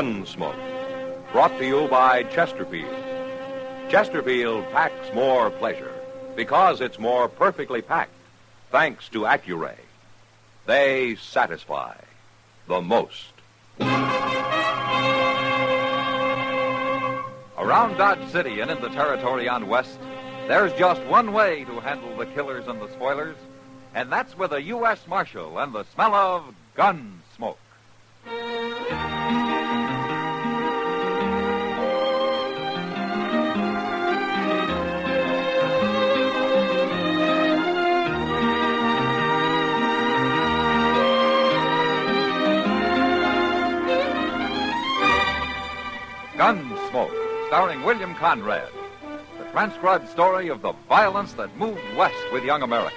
Gunsmoke, brought to you by Chesterfield. Chesterfield packs more pleasure because it's more perfectly packed, thanks to Accuray. They satisfy the most. Around Dodge City and in the territory on West, there's just one way to handle the killers and the spoilers, and that's with a U.S. Marshal and the smell of gun smoke. Gunsmoke, starring William Conrad. The transcribed story of the violence that moved west with young America.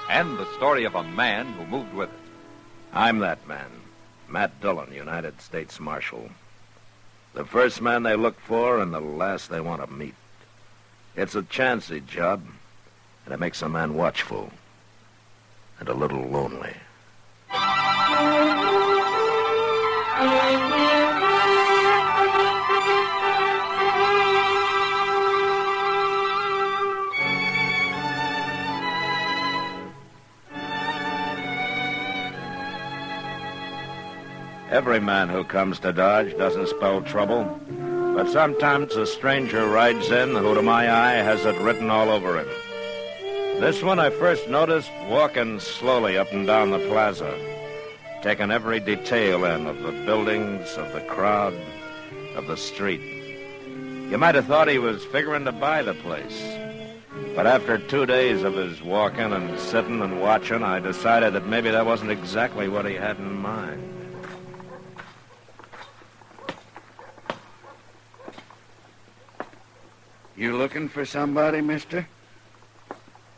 And the story of a man who moved with it. I'm that man, Matt Dillon, United States Marshal. The first man they look for and the last they want to meet. It's a chancy job, and it makes a man watchful and a little lonely. Every man who comes to Dodge doesn't spell trouble, but sometimes a stranger rides in who, to my eye, has it written all over him. This one I first noticed walking slowly up and down the plaza, taking every detail in of the buildings, of the crowd, of the street. You might have thought he was figuring to buy the place. But after 2 days of his walking and sitting and watching, I decided that maybe that wasn't exactly what he had in mind. You looking for somebody, mister?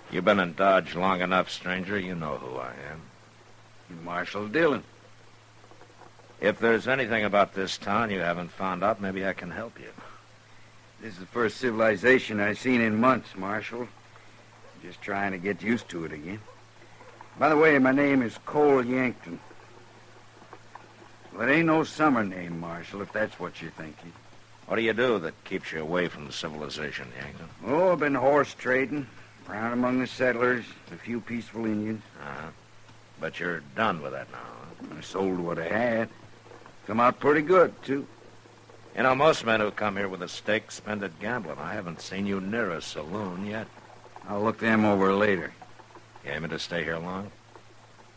You've been in Dodge long enough, stranger. You know who I am. Marshal Dillon. If there's anything about this town you haven't found out, maybe I can help you. This is the first civilization I've seen in months, Marshal. Just trying to get used to it again. By the way, my name is Cole Yankton. Well, it ain't no summer name, Marshal, if that's what you're thinking. What do you do that keeps you away from civilization, Yankton? Oh, I've been horse trading, around among the settlers, a few peaceful Indians. Uh-huh. But you're done with that now, huh? I sold what I had. Come out pretty good, too. You know, most men who come here with a stake spend it gambling. I haven't seen you near a saloon yet. I'll look them over later. You aiming to stay here long?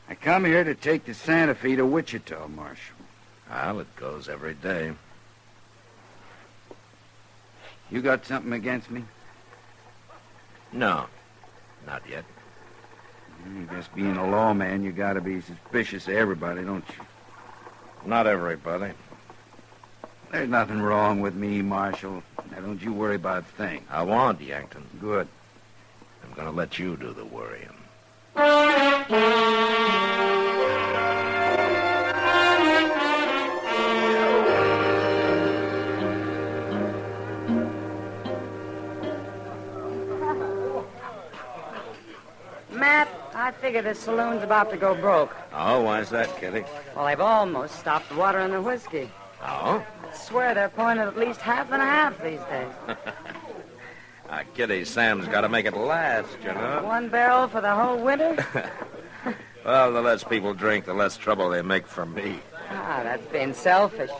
I come here to take the Santa Fe to Wichita, Marshal. Well, it goes every day. You got something against me? No, not yet. I guess being a lawman, you gotta be suspicious of everybody, don't you? Not everybody. There's nothing wrong with me, Marshal. Now, don't you worry about a thing. I won't, Yankton. Good. I'm going to let you do the worrying. Matt, I figure the saloon's about to go broke. Oh, why's that, Kitty? Well, they've almost stopped the water and the whiskey. Oh? I swear they're pouring at least half and a half these days. Kitty, Sam's got to make it last, you know. 1 barrel for the whole winter? Well, the less people drink, the less trouble they make for me. Ah, that's being selfish.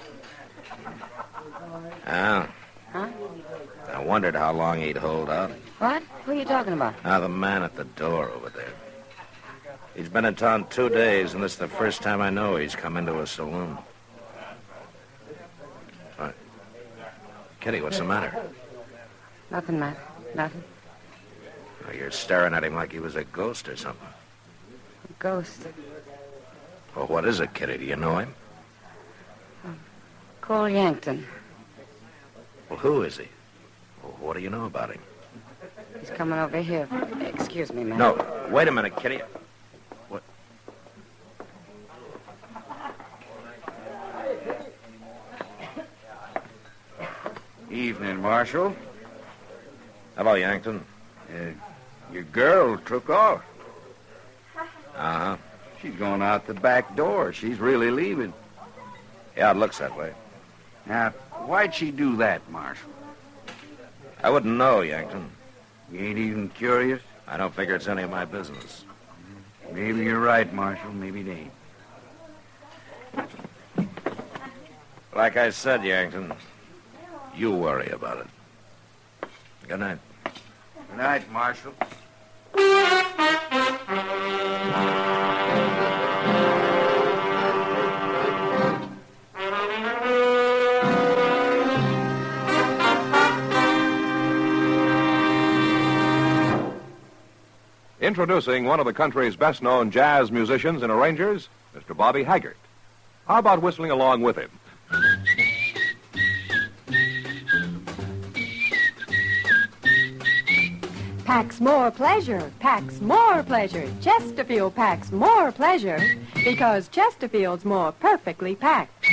Oh. Huh? I wondered how long he'd hold out. What? Who are you talking about? The man at the door over there. He's been in town 2 days, and this is the first time I know he's come into a saloon. What? Kitty, what's the matter? Nothing, Matt. Nothing. Oh, you're staring at him like he was a ghost or something. A ghost. Well, what is it, Kitty? Do you know him? Cole Yankton. Well, who is he? Well, what do you know about him? He's coming over here. Excuse me, Matt. No, wait a minute, Kitty. What? Evening, Marshal. Hello, Yankton. Your girl took off. Uh-huh. She's going out the back door. She's really leaving. Yeah, it looks that way. Now, why'd she do that, Marshal? I wouldn't know, Yankton. You ain't even curious? I don't figure it's any of my business. Maybe you're right, Marshal. Maybe it ain't. Like I said, Yankton, you worry about it. Good night. Good night, Marshal. Introducing one of the country's best-known jazz musicians and arrangers, Mr. Bobby Haggart. How about whistling along with him? Packs more pleasure, packs more pleasure. Chesterfield packs more pleasure because Chesterfield's more perfectly packed.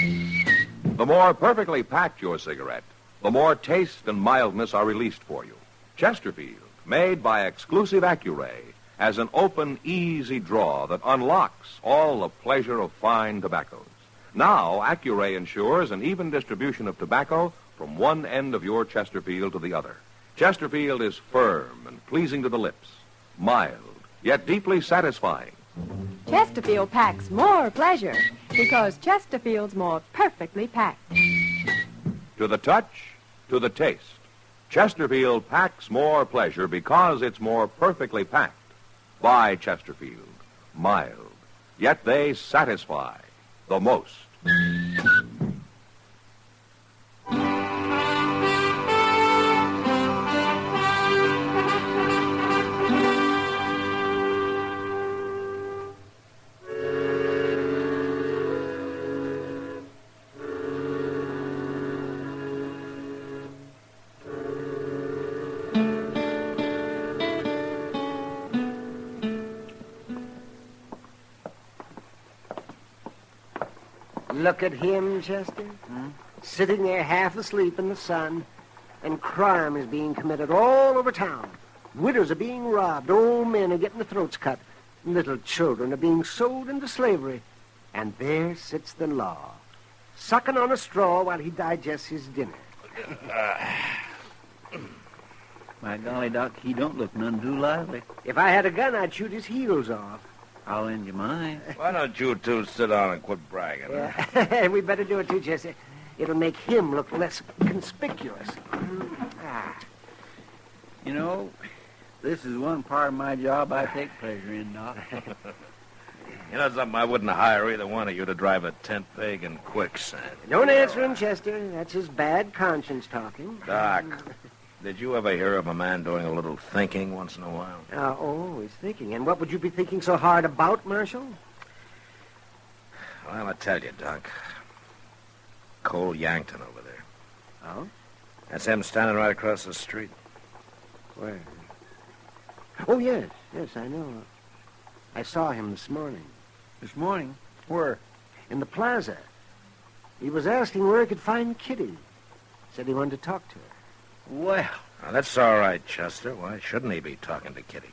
The more perfectly packed your cigarette, the more taste and mildness are released for you. Chesterfield, made by exclusive Accuray, has an open, easy draw that unlocks all the pleasure of fine tobaccos. Now, Accuray ensures an even distribution of tobacco from one end of your Chesterfield to the other. Chesterfield is firm and pleasing to the lips, mild, yet deeply satisfying. Chesterfield packs more pleasure because Chesterfield's more perfectly packed. To the touch, to the taste, Chesterfield packs more pleasure because it's more perfectly packed. By Chesterfield, mild, yet they satisfy the most. Look at him, Chester. Sitting there half asleep in the sun, and crime is being committed all over town. Widows are being robbed, old men are getting their throats cut, little children are being sold into slavery. And there sits the law, sucking on a straw while he digests his dinner. My golly, Doc, he don't look none too lively. If I had a gun, I'd shoot his heels off. I'll lend you mine. Why don't you two sit down and quit bragging? Huh? Yeah, we better do it too, Chester. It'll make him look less conspicuous. You know, this is one part of my job I take pleasure in, Doc. You know something? I wouldn't hire either one of you to drive a tent peg in quicksand. Don't answer him, Chester. That's his bad conscience talking. Doc, did you ever hear of a man doing a little thinking once in a while? He's thinking. And what would you be thinking so hard about, Marshal? Well, I tell you, Doc. Cole Yankton over there. Oh? That's him standing right across the street. Where? Oh, yes, I know. I saw him this morning. This morning? Where? In the plaza. He was asking where he could find Kitty. Said he wanted to talk to her. Well, Now, that's all right, Chester. Why shouldn't he be talking to Kitty?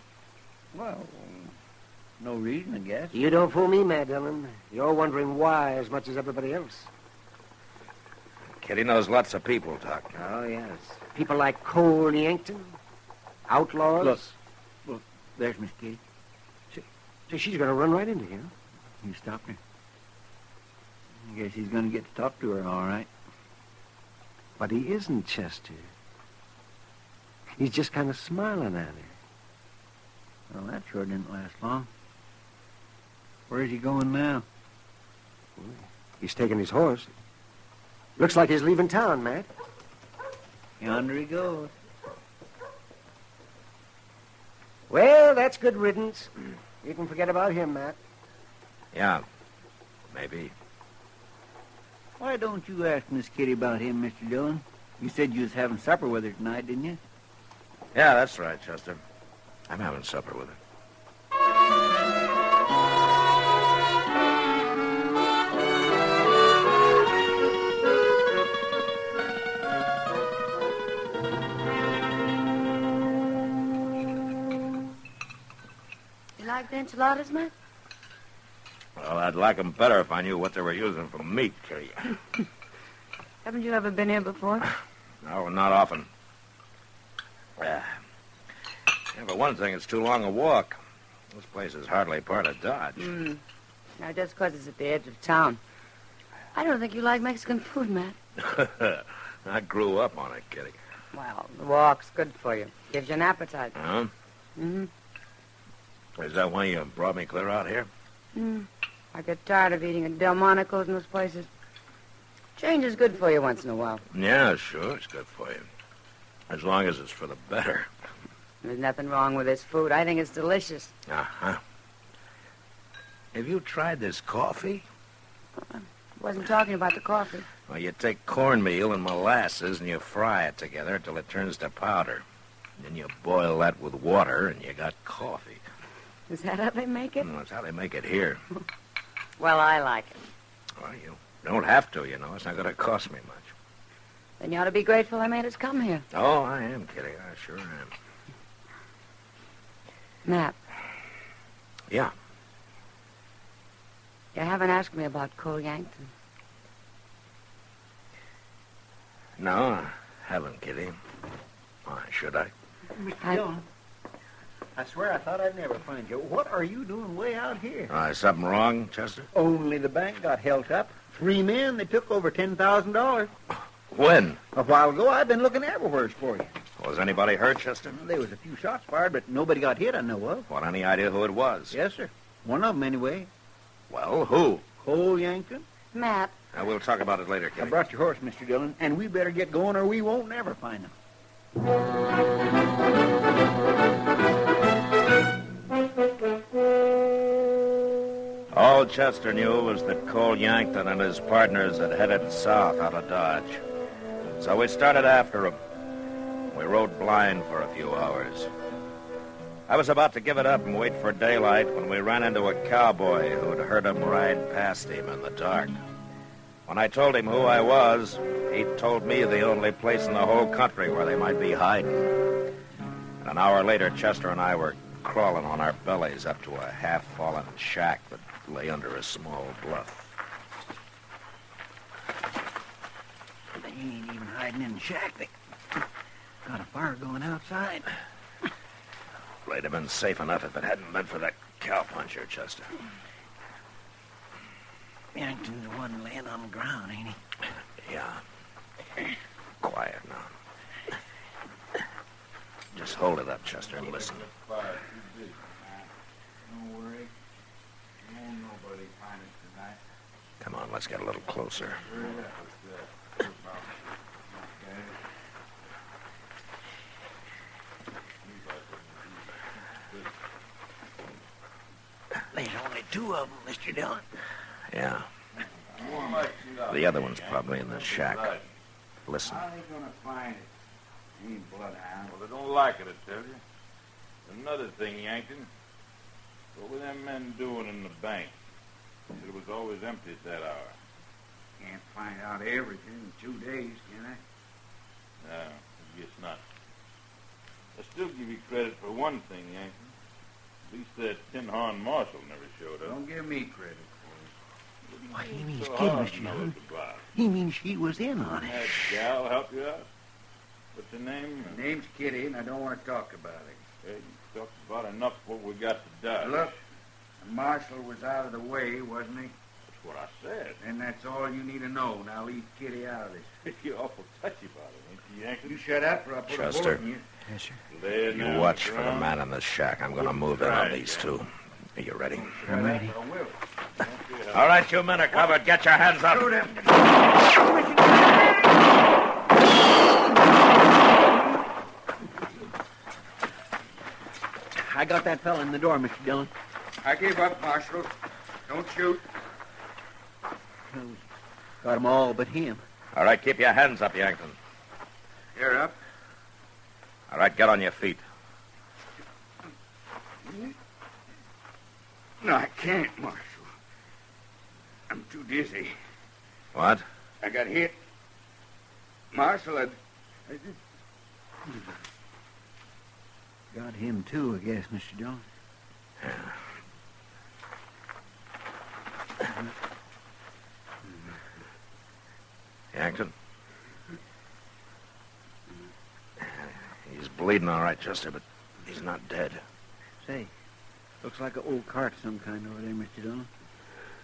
well, no reason, I guess. You don't fool me, Mad Dillon. You're wondering why as much as everybody else. Kitty knows lots of people, Doc. Oh, yes. People like Cole Yankton, outlaws. Look, there's Miss Kitty. So she's going to run right into him. You stopped her. I guess he's going to get to talk to her, all right. But he isn't, Chester. He's just kind of smiling at her. Well, that sure didn't last long. Where's he going now? He's taking his horse. Looks like he's leaving town, Matt. Yonder he goes. Well, that's good riddance. You can forget about him, Matt. Yeah, maybe. Why don't you ask Miss Kitty about him, Mr. Dillon? You said you was having supper with her tonight, didn't you? Yeah, that's right, Chester. I'm having supper with her. You like the enchiladas, Matt? Well, I'd like 'em better if I knew what they were using for meat, Kitty. Haven't you ever been here before? No, not often. Yeah, for one thing, it's too long a walk. This place is hardly part of Dodge. Now, just 'cause it's at the edge of town. I don't think you like Mexican food, Matt. I grew up on it, Kitty. Well, the walk's good for you. Gives you an appetite. Huh? Mm-hmm. Is that why you brought me clear out here? I get tired of eating at Delmonico's and those places. Change is good for you once in a while. Yeah, sure, it's good for you. As long as it's for the better. There's nothing wrong with this food. I think it's delicious. Uh-huh. Have you tried this coffee? Wasn't talking about the coffee. Well, you take cornmeal and molasses and you fry it together till it turns to powder. Then you boil that with water and you got coffee. Is that how they make it? That's how they make it here. Well, I like it. Well, you don't have to, you know. It's not going to cost me much. Then you ought to be grateful I made us come here. Oh, I am, Kitty. I sure am. Matt. Yeah. You haven't asked me about Cole Yankton. No, I haven't, Kitty. Why should I? Mr. Dillon, I swear I thought I'd never find you. What are you doing way out here? Is something wrong, Chester? Only the bank got held up. 3 men, they took over $10,000. When? A while ago, I've been looking everywhere for you. Was anybody hurt, Chester? There was a few shots fired, but nobody got hit I know of. What, any idea who it was? Yes, sir. One of them, anyway. Well, who? Cole Yankton. Matt. We'll talk about it later, I Kitty. brought your horse, Mr. Dillon, and we better get going or we won't never find him. All Chester knew was that Cole Yankton and his partners had headed south out of Dodge. So we started after him. We rode blind for a few hours. I was about to give it up and wait for daylight when we ran into a cowboy who'd heard him ride past him in the dark. When I told him who I was, he told me the only place in the whole country where they might be hiding. And an hour later, Chester and I were crawling on our bellies up to a half-fallen shack that lay under a small bluff. They ain't even hiding in the shack. They got a fire going outside. They'd have been safe enough if it hadn't been for that cowpuncher, Chester. Yankton's the one laying on the ground, ain't he? Yeah. Quiet now. Just hold it up, Chester, and listen. Don't worry. Won't nobody find us tonight. Come on, let's get a little closer. There's only 2 of them, Mr. Dillon. Yeah. The other one's probably in the shack. Listen. How are they gonna find it? Ain't bloodhound. Well, they don't like it, I tell you. Another thing, Yankton. What were them men doing in the bank? It was always empty at that hour. Can't find out everything in 2 days, can I? No, I guess not. I still give you credit for one thing, Yankton. At least that tin horn marshal never showed up. Don't give me credit for it. Why, he means So kid, hard Mr. to know Dillon. it's about. He means she was in on it. That gal help you out? What's her name? My name's Kitty, and I don't want to talk about it. Hey, you talked about enough what we got to Dodge. Look, the marshal was out of the way, wasn't he? That's what I said. And that's all you need to know. Now leave Kitty out of this. You're awful touchy about it, ain't you, Yankton? You shut up, or I'll put a Chester. bullet in you. Yes, sir. Lay it You down, watch for the Brown. man in the shack. I'm going to move in on Right, these yeah. 2. Are you ready? I'm ready. I will. All right, you men are covered. Get your hands up. Shoot him. I got that fella in the door, Mr. Dillon. I gave up, Marshal. Don't shoot. Got 'em all but him. All right, keep your hands up, Yankton. You're up. All right, get on your feet. No, I can't, Marshal. I'm too dizzy. What? I got hit. Marshal, I Got him, too, I guess, Mr. Dillon. Yankton, bleeding all right, Chester, but he's not dead. Say, looks like an old cart of some kind over there, Mr. Dillon.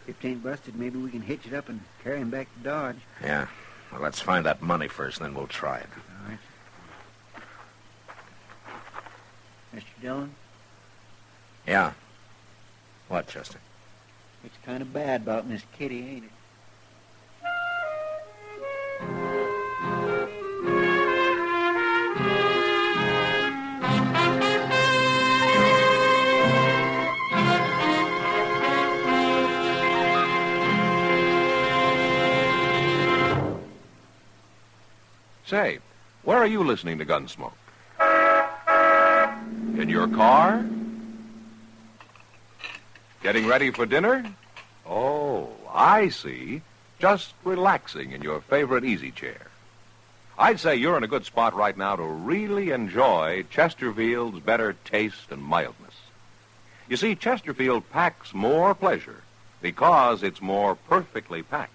If it ain't busted, maybe we can hitch it up and carry him back to Dodge. Yeah. Well, let's find that money first, then we'll try it. All right. Mr. Dillon, Yeah. What, Chester? it's kind of bad about Miss Kitty, ain't it? Say, where are you listening to Gunsmoke? In your car? Getting ready for dinner? Oh, I see. Just relaxing in your favorite easy chair. I'd say you're in a good spot right now to really enjoy Chesterfield's better taste and mildness. You see, Chesterfield packs more pleasure because it's more perfectly packed.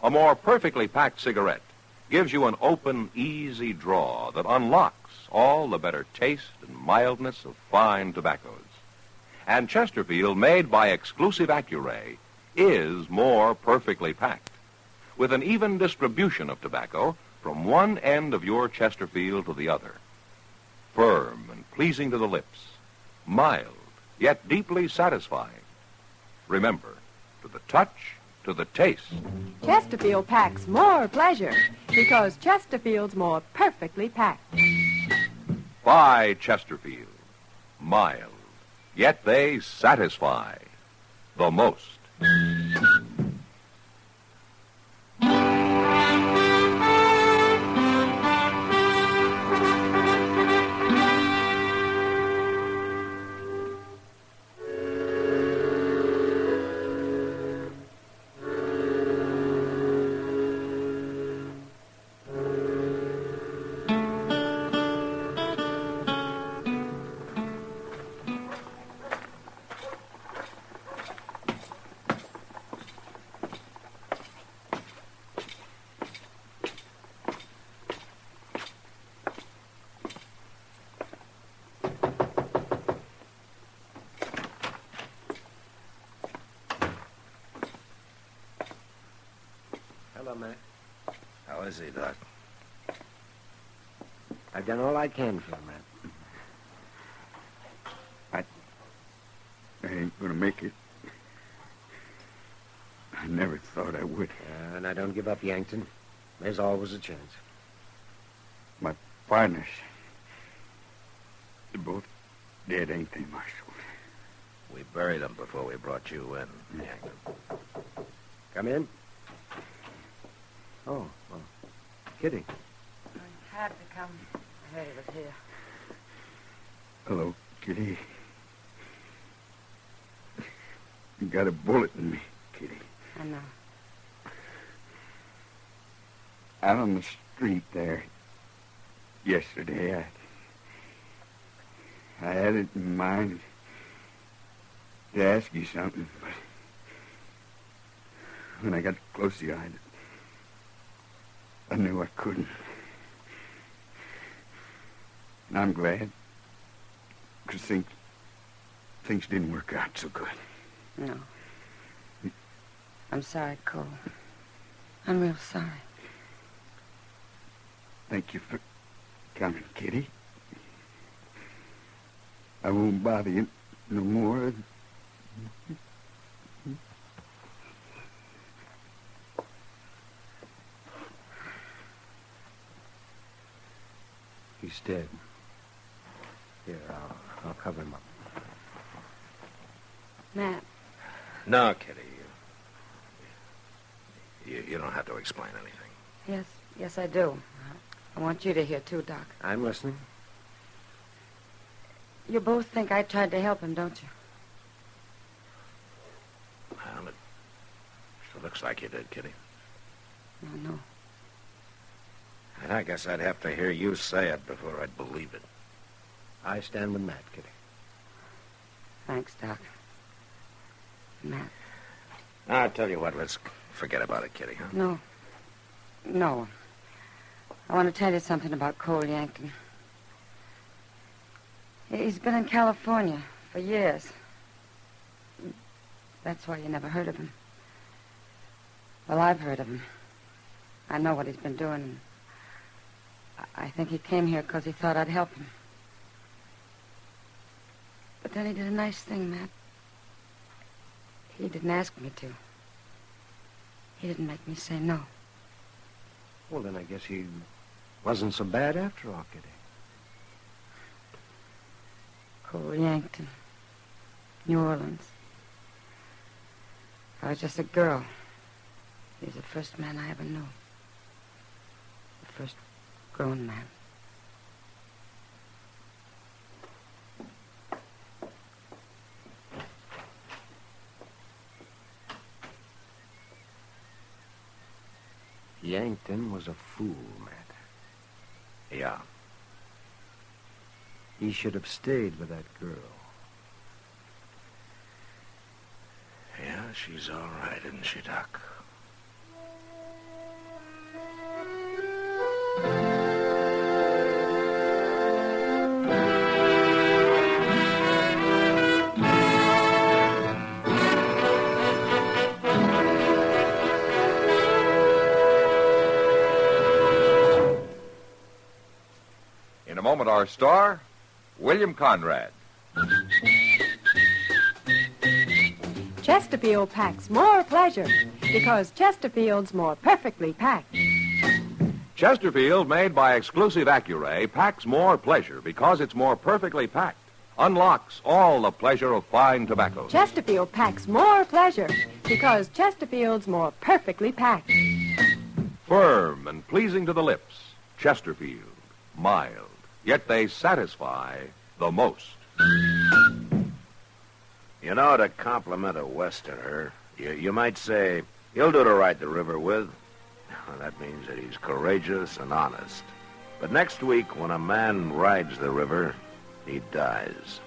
A more perfectly packed cigarette gives you an open, easy draw that unlocks all the better taste and mildness of fine tobaccos. And Chesterfield, made by exclusive Accuray, is more perfectly packed, with an even distribution of tobacco from one end of your Chesterfield to the other. Firm and pleasing to the lips, mild, yet deeply satisfying. Remember, to the touch, to the taste. Chesterfield packs more pleasure because Chesterfield's more perfectly packed. By Chesterfield. Mild, yet they satisfy the most. Hello, Matt. How is he, Doc? I've done all I can for you, Matt. I ain't gonna make it. I never thought I would. And I don't give up, Yankton. There's always a chance. My partners, they're both dead, ain't they, Marshal? We buried him before we brought you in, Yankton. Come in. Oh, Kitty. I had to come. I heard he was here. Hello, Kitty. You got a bullet in me, Kitty. I know. Out on the street there yesterday, I had it in mind to ask you something, but when I got close to you, I knew I couldn't. And I'm glad, because things didn't work out so good. No. I'm sorry, Cole. I'm real sorry. Thank you for coming, Kitty. I won't bother you no more. He's dead. Here, I'll cover him up. Matt, No, Kitty. You don't have to explain anything. yes, I do. I want you to hear, too, Doc. I'm listening. You both think I tried to help him, don't you? Well, it sure looks like you did, Kitty. No. And I guess I'd have to hear you say it before I'd believe it. I stand with Matt, Kitty. Thanks, Doc. Matt. Now, I'll tell you what, let's forget about it, Kitty, huh? No. I want to tell you something about Cole Yankton. He's been in California for years. That's why you never heard of him. Well, I've heard of him. I know what he's been doing. I think he came here because he thought I'd help him. But then he did a nice thing, Matt. He didn't ask me to. He didn't make me say no. Well, then I guess he wasn't so bad after all, Kitty. Cole Yankton, New Orleans. I was just a girl. He was the first man I ever knew. The first grown man. Yankton was a fool, Matt. Yeah. He should have stayed with that girl. Yeah, she's all right, isn't she, Doc? In a moment, our star, William Conrad. Chesterfield packs more pleasure because Chesterfield's more perfectly packed. Chesterfield, made by exclusive Accuray, packs more pleasure because it's more perfectly packed. Unlocks all the pleasure of fine tobacco. Chesterfield packs more pleasure because Chesterfield's more perfectly packed. Firm and pleasing to the lips. Chesterfield. Mild. Yet they satisfy the most. You know, to compliment a Westerner, you might say, he'll do to ride the river with. That means that he's courageous and honest. But next week, when a man rides the river, he dies.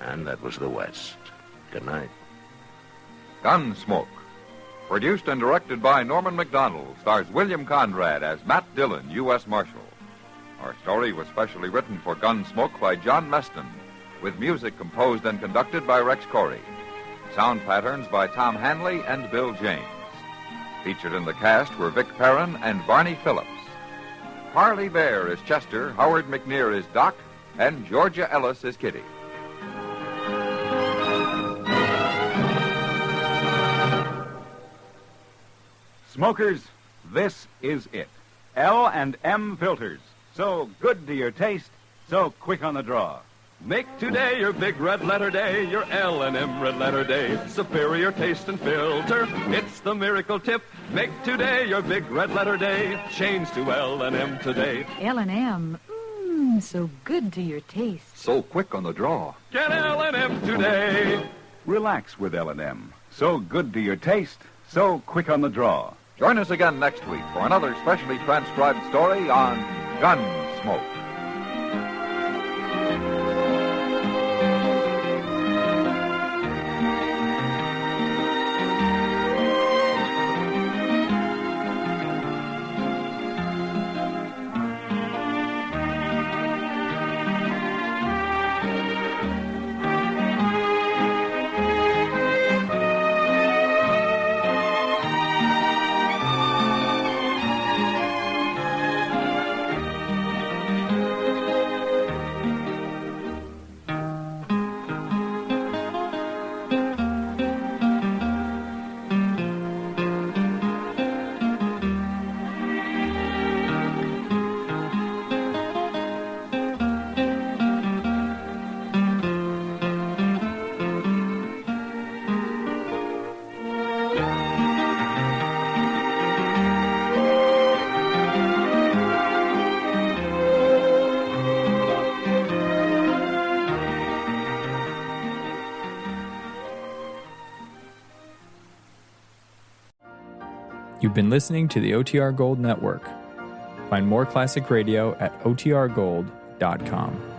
And that was the West. Good night. Gunsmoke. Produced and directed by Norman MacDonald, stars William Conrad as Matt Dillon, U.S. Marshal. Our story was specially written for Gunsmoke by John Meston, with music composed and conducted by Rex Corey. Sound patterns by Tom Hanley and Bill James. Featured in the cast were Vic Perrin and Barney Phillips. Harley Bear is Chester, Howard McNear is Doc, and Georgia Ellis is Kitty. Smokers, this is it. L&M filters. So good to your taste, so quick on the draw. Make today your big red letter day, your L&M red letter day. Superior taste and filter, it's the miracle tip. Make today your big red letter day. Change to L&M today. L&M, so good to your taste. So quick on the draw. Get L&M today. Relax with L&M. So good to your taste, so quick on the draw. Join us again next week for another specially transcribed story on Gunsmoke. You've been listening to the OTR Gold Network. Find more classic radio at otrgold.com.